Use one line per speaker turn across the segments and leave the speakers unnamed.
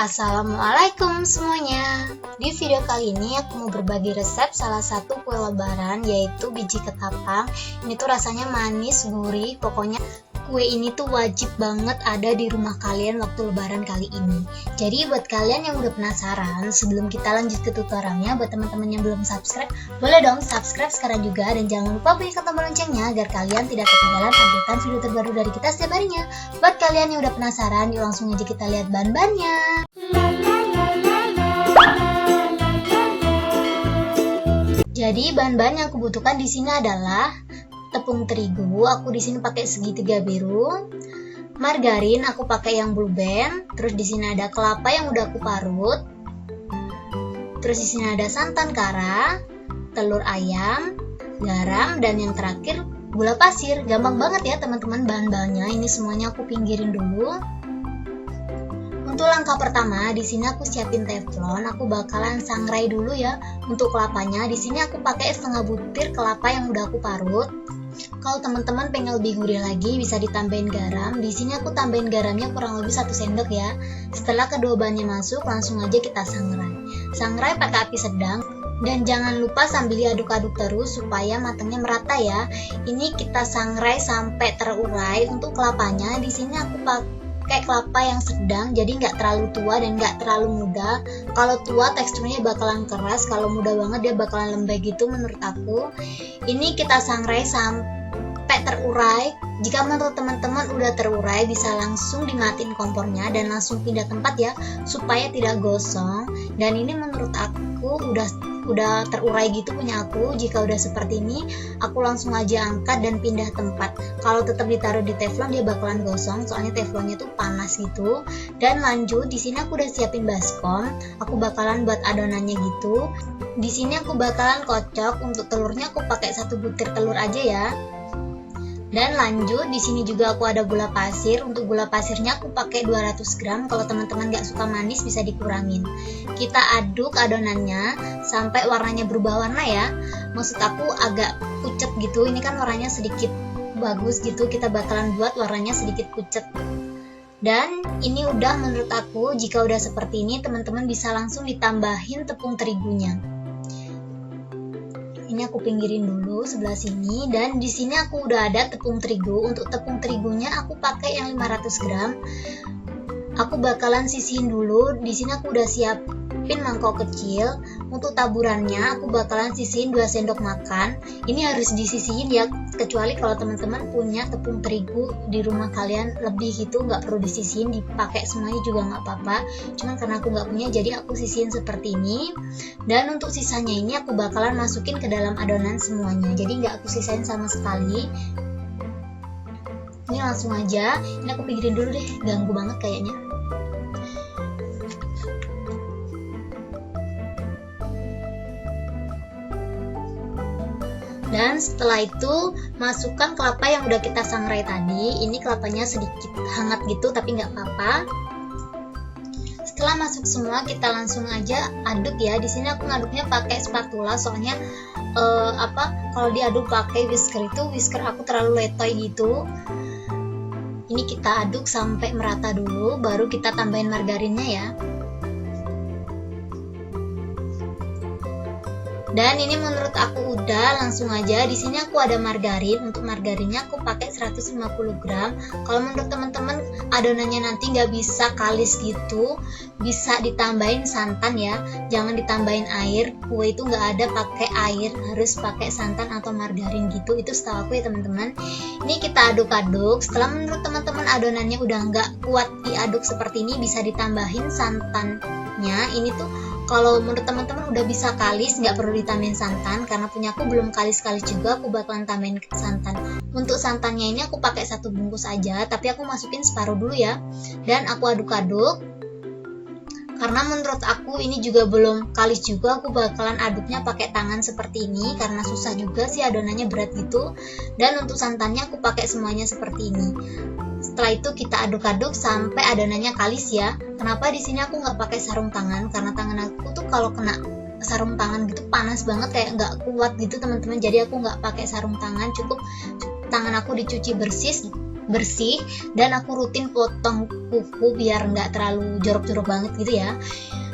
Assalamualaikum semuanya. Di video kali ini aku mau berbagi resep salah satu kue lebaran, yaitu biji ketapang. Ini tuh rasanya manis, gurih, pokoknya kue ini tuh wajib banget ada di rumah kalian waktu lebaran kali ini. Jadi buat kalian yang udah penasaran, sebelum kita lanjut ke tutorialnya, buat teman-teman yang belum subscribe, boleh dong subscribe sekarang juga, dan jangan lupa bunyikan tombol loncengnya agar kalian tidak ketinggalan updatean video terbaru dari kita setiap harinya. Buat kalian yang udah penasaran, yuk langsung aja kita lihat bahan-bahannya. Jadi bahan-bahan yang aku butuhkan di sini adalah tepung terigu, aku di sini pakai segitiga biru. Margarin aku pakai yang Blue Band. Terus di sini ada kelapa yang udah aku parut. Terus di sini ada santan kara, telur ayam, garam, dan yang terakhir gula pasir. Gampang banget ya teman-teman bahan-bahannya. Ini semuanya aku pinggirin dulu. Untuk langkah pertama, di sini aku siapin teflon. Aku bakalan sangrai dulu ya. Untuk kelapanya, di sini aku pakai setengah butir kelapa yang udah aku parut. Kalau teman-teman pengen lebih gurih lagi, bisa ditambahin garam. Di sini aku tambahin garamnya kurang lebih 1 sendok ya. Setelah kedua bahannya masuk, langsung aja kita sangrai. Sangrai pakai api sedang. Dan jangan lupa sambil diaduk-aduk terus supaya matangnya merata ya. Ini kita sangrai sampai terurai. Untuk kelapanya, di sini aku pakai kelapa yang sedang, jadi nggak terlalu tua dan nggak terlalu muda. Kalau tua teksturnya bakalan keras, kalau muda banget dia bakalan lembek gitu menurut aku. Ini kita sangrai sampai terurai. Jika menurut teman-teman udah terurai, bisa langsung dimatiin kompornya dan langsung pindah tempat ya, supaya tidak gosong. Dan ini menurut aku udah terurai gitu punya aku. Jika udah seperti ini, aku langsung aja angkat dan pindah tempat. Kalau tetap ditaruh di teflon, dia bakalan gosong, soalnya teflonnya tuh panas gitu. Dan lanjut, di sini aku udah siapin baskom. Aku bakalan buat adonannya gitu. Di sini aku bakalan kocok. Untuk telurnya aku pakai 1 butir telur aja ya. Dan lanjut, di sini juga aku ada gula pasir. Untuk gula pasirnya aku pakai 200 gram. Kalau teman-teman nggak suka manis bisa dikurangin. Kita aduk adonannya sampai warnanya berubah warna ya. Maksud aku agak pucet gitu. Ini kan warnanya sedikit bagus gitu. Kita bakalan buat warnanya sedikit pucet. Dan ini udah menurut aku, jika udah seperti ini, teman-teman bisa langsung ditambahin tepung terigunya. Ini aku pinggirin dulu sebelah sini, dan di sini aku udah ada tepung terigu. Untuk tepung terigunya aku pakai yang 500 gram. Aku bakalan sisihin dulu. Di sini aku udah siapin mangkok kecil. Untuk taburannya aku bakalan sisihin 2 sendok makan. Ini harus disisihin ya, kecuali kalau teman-teman punya tepung terigu di rumah kalian lebih gitu, nggak perlu disisihin, dipakai semuanya juga nggak apa-apa. Cuman karena aku nggak punya, jadi aku sisihin seperti ini. Dan untuk sisanya ini aku bakalan masukin ke dalam adonan semuanya, jadi nggak aku sisain sama sekali. Ini langsung aja. Ini aku pinggirin dulu deh, ganggu banget kayaknya. Dan setelah itu masukkan kelapa yang udah kita sangrai tadi. Ini kelapanya sedikit hangat gitu, tapi nggak apa-apa. Setelah masuk semua, kita langsung aja aduk ya. Di sini aku ngaduknya pakai spatula, soalnya kalau diaduk pakai whisker itu whisker aku terlalu letoy gitu. Ini kita aduk sampai merata dulu, baru kita tambahin margarinnya ya. Dan ini menurut aku udah, langsung aja. Di sini aku ada margarin. Untuk margarinnya aku pakai 150 gram. Kalau menurut teman-teman adonannya nanti nggak bisa kalis gitu, bisa ditambahin santan ya. Jangan ditambahin air. Kue itu nggak ada pakai air, harus pakai santan atau margarin gitu. Itu setahu aku ya teman-teman. Ini kita aduk-aduk. Setelah menurut teman-teman adonannya udah nggak kuat diaduk seperti ini, bisa ditambahin santannya. Ini tuh kalau menurut teman-teman udah bisa kalis, nggak perlu ditambahin santan. Karena punya aku belum kalis-kalis juga, aku bakalan tambahin santan. Untuk santannya ini aku pakai 1 bungkus aja, tapi aku masukin separuh dulu ya. Dan aku aduk-aduk. Karena menurut aku ini juga belum kalis juga, aku bakalan aduknya pakai tangan seperti ini. Karena susah juga sih, adonannya berat gitu. Dan untuk santannya aku pakai semuanya seperti ini. Setelah itu kita aduk-aduk sampai adonannya kalis ya. Kenapa di sini aku nggak pakai sarung tangan? Karena tangan aku tuh kalau kena sarung tangan gitu panas banget, kayak nggak kuat gitu teman-teman. Jadi aku nggak pakai sarung tangan, cukup tangan aku dicuci bersih bersih, dan aku rutin potong kuku biar nggak terlalu jorok-jorok banget gitu ya.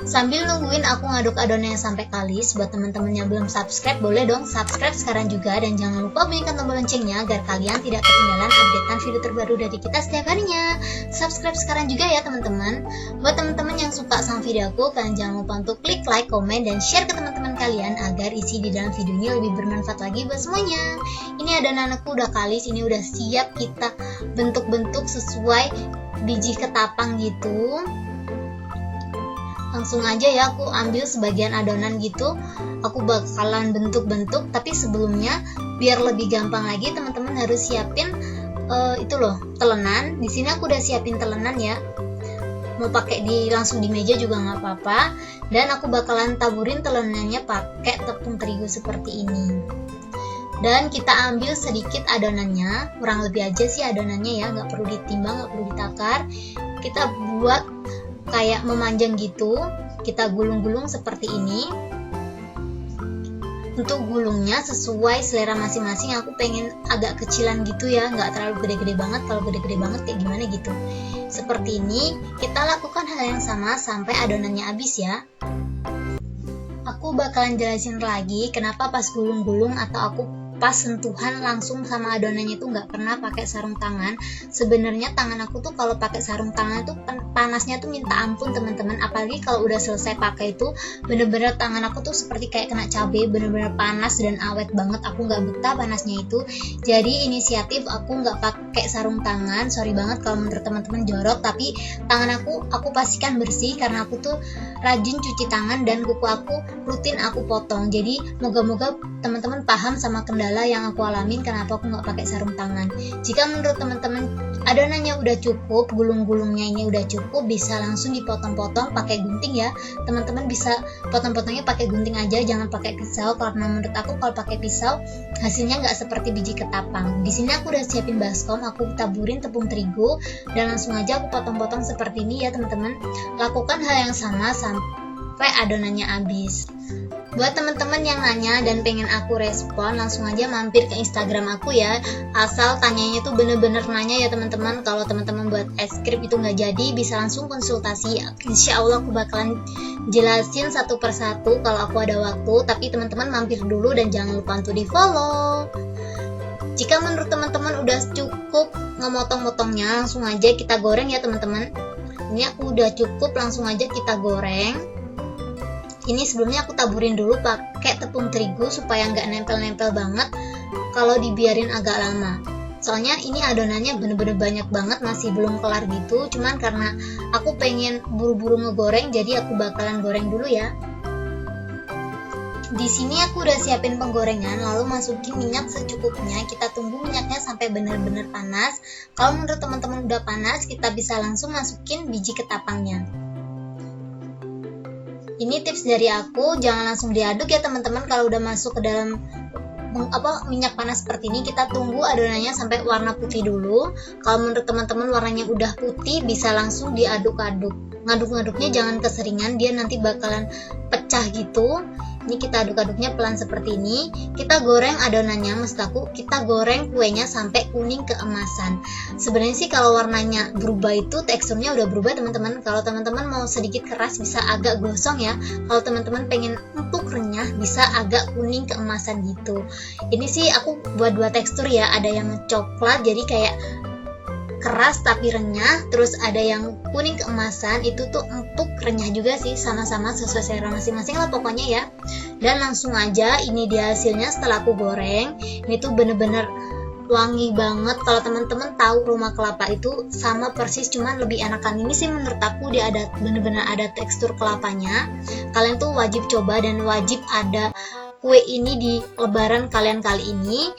Sambil nungguin aku ngaduk adonannya sampai kalis. Buat teman-teman yang belum subscribe, boleh dong subscribe sekarang juga, dan jangan lupa bunyikan tombol loncengnya agar kalian tidak ketinggalan updatean video terbaru dari kita setiap harinya. Subscribe sekarang juga ya teman-teman. Buat teman-teman yang suka sama video aku, kalian jangan lupa untuk klik like, komen, dan share ke teman-teman kalian agar isi di dalam video ini lebih bermanfaat lagi buat semuanya. Ini adonan aku udah kalis, ini udah siap kita bentuk-bentuk sesuai biji ketapang gitu. Langsung aja ya aku ambil sebagian adonan gitu, aku bakalan bentuk-bentuk. Tapi sebelumnya biar lebih gampang lagi, teman-teman harus siapin itu loh, telenan. Di sini aku udah siapin telenan ya, mau pakai langsung di meja juga nggak apa-apa. Dan aku bakalan taburin telenannya pakai tepung terigu seperti ini. Dan kita ambil sedikit adonannya, kurang lebih aja sih adonannya ya, nggak perlu ditimbang, nggak perlu ditakar. Kita buat kayak memanjang gitu, kita gulung-gulung seperti ini. Untuk gulungnya sesuai selera masing-masing, aku pengen agak kecilan gitu ya, nggak terlalu gede-gede banget. Kalau gede-gede banget kayak gimana gitu. Seperti ini, kita lakukan hal yang sama sampai adonannya habis ya. Aku bakalan jelasin lagi kenapa pas gulung-gulung atau aku pas sentuhan langsung sama adonannya itu nggak pernah pakai sarung tangan. Sebenarnya tangan aku tuh kalau pakai sarung tangan tuh panasnya tuh minta ampun teman-teman. Apalagi kalau udah selesai pakai itu bener-bener tangan aku tuh seperti kayak kena cabai, bener-bener panas dan awet banget. Aku nggak betah panasnya itu. Jadi inisiatif aku nggak pakai sarung tangan. Sorry banget kalau menurut teman-teman jorok, tapi tangan aku pastikan bersih karena aku tuh rajin cuci tangan dan kuku aku rutin aku potong. Jadi moga-moga teman-teman paham sama kendala yang aku alamin kenapa aku nggak pakai sarung tangan. Jika menurut teman-teman adonannya udah cukup, gulung-gulungnya ini udah cukup, bisa langsung dipotong-potong pakai gunting ya. Teman-teman bisa potong-potongnya pakai gunting aja, jangan pakai pisau, karena menurut aku kalau pakai pisau hasilnya nggak seperti biji ketapang. Di sini aku udah siapin baskom, aku taburin tepung terigu dan langsung aja aku potong-potong seperti ini ya teman-teman. Lakukan hal yang sama sampai adonannya habis. Buat teman-teman yang nanya dan pengen aku respon, langsung aja mampir ke Instagram aku ya. Asal tanyanya tuh bener-bener nanya ya teman-teman. Kalau teman-teman buat es krim itu nggak jadi, bisa langsung konsultasi. Insya Allah aku bakalan jelasin satu persatu kalau aku ada waktu. Tapi teman-teman mampir dulu dan jangan lupa untuk di follow. Jika menurut teman-teman udah cukup ngemotong-motongnya, langsung aja kita goreng ya teman-teman. Ini aku udah cukup, langsung aja kita goreng. Ini sebelumnya aku taburin dulu pakai tepung terigu supaya nggak nempel-nempel banget kalau dibiarin agak lama. Soalnya ini adonannya bener-bener banyak banget, masih belum kelar gitu. Cuman karena aku pengen buru-buru ngegoreng, jadi aku bakalan goreng dulu ya. Di sini aku udah siapin penggorengan, lalu masukin minyak secukupnya. Kita tunggu minyaknya sampai bener-bener panas. Kalau menurut teman-teman udah panas, kita bisa langsung masukin biji ketapangnya. Ini tips dari aku, jangan langsung diaduk ya teman-teman. Kalau udah masuk ke dalam minyak panas seperti ini, kita tunggu adonannya sampai warna putih dulu. Kalau menurut teman-teman warnanya udah putih, bisa langsung diaduk-aduk. Ngaduk-ngaduknya jangan keseringan, dia nanti bakalan pecah gitu. Ini kita aduk-aduknya pelan seperti ini. Kita goreng adonannya, maksud aku kita goreng kuenya sampai kuning keemasan. Sebenarnya sih kalau warnanya berubah itu teksturnya udah berubah teman-teman. Kalau teman-teman mau sedikit keras bisa agak gosong ya. Kalau teman-teman pengen empuk renyah bisa agak kuning keemasan gitu. Ini sih aku buat dua tekstur ya, ada yang coklat jadi kayak keras tapi renyah, terus ada yang kuning keemasan, itu tuh empuk renyah juga sih, sama-sama sesuai selera masing-masing lah pokoknya ya. Dan langsung aja ini dia hasilnya setelah aku goreng. Ini tuh bener-bener wangi banget. Kalau teman-teman tahu rumah kelapa itu sama persis, cuman lebih enakan ini sih menurut aku, dia ada bener-bener ada tekstur kelapanya. Kalian tuh wajib coba dan wajib ada kue ini di lebaran kalian kali ini.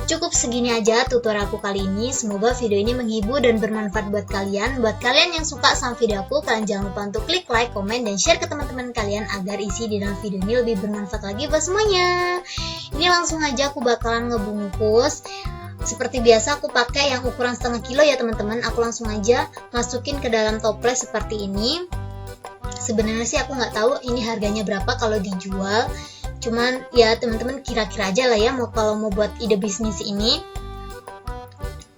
Cukup segini aja tutorial aku kali ini. Semoga video ini menghibur dan bermanfaat buat kalian. Buat kalian yang suka sama video aku, kalian jangan lupa untuk klik like, komen, dan share ke teman-teman kalian agar isi di dalam video ini lebih bermanfaat lagi buat semuanya. Ini langsung aja aku bakalan ngebungkus. Seperti biasa aku pakai yang ukuran setengah kilo ya teman-teman. Aku langsung aja masukin ke dalam toples seperti ini. Sebenarnya sih aku nggak tahu ini harganya berapa kalau dijual. Cuman ya teman-teman kira-kira aja lah ya, kalau mau buat ide bisnis ini.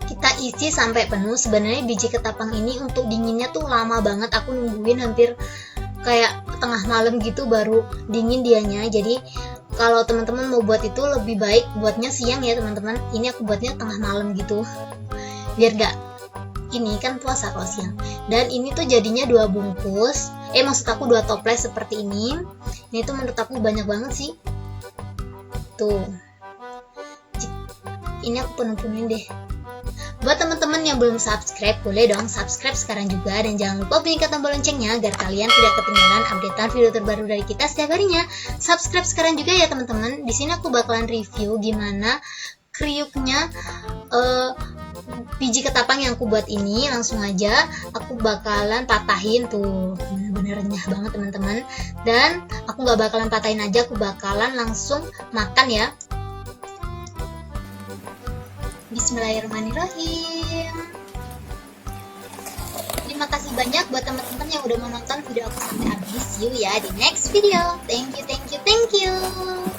Kita isi sampai penuh. Sebenarnya biji ketapang ini untuk dinginnya tuh lama banget, aku nungguin hampir kayak tengah malam gitu baru dingin dianya. Jadi kalau teman-teman mau buat itu lebih baik buatnya siang ya teman-teman. Ini aku buatnya tengah malam gitu biar gak ini kan puasa kalau siang. Dan ini tuh jadinya 2 bungkus, maksud aku 2 toples seperti ini. Ini tuh menurut aku banyak banget sih. Tuh. Ini aku penuh-penuhin deh. Buat teman-teman yang belum subscribe, boleh dong subscribe sekarang juga. Dan jangan lupa bunyikan tombol loncengnya agar kalian tidak ketinggalan updatean video terbaru dari kita setiap harinya. Subscribe sekarang juga ya teman-teman. Di sini aku bakalan review gimana kriuknya biji ketapang yang aku buat ini. Langsung aja aku bakalan patahin tuh, bener-bener renyah banget teman-teman. Dan aku gak bakalan patahin aja, aku bakalan langsung makan ya. Bismillahirrahmanirrahim. Terima kasih banyak buat teman-teman yang udah menonton video aku sampai habis. See you ya di next video. Thank you.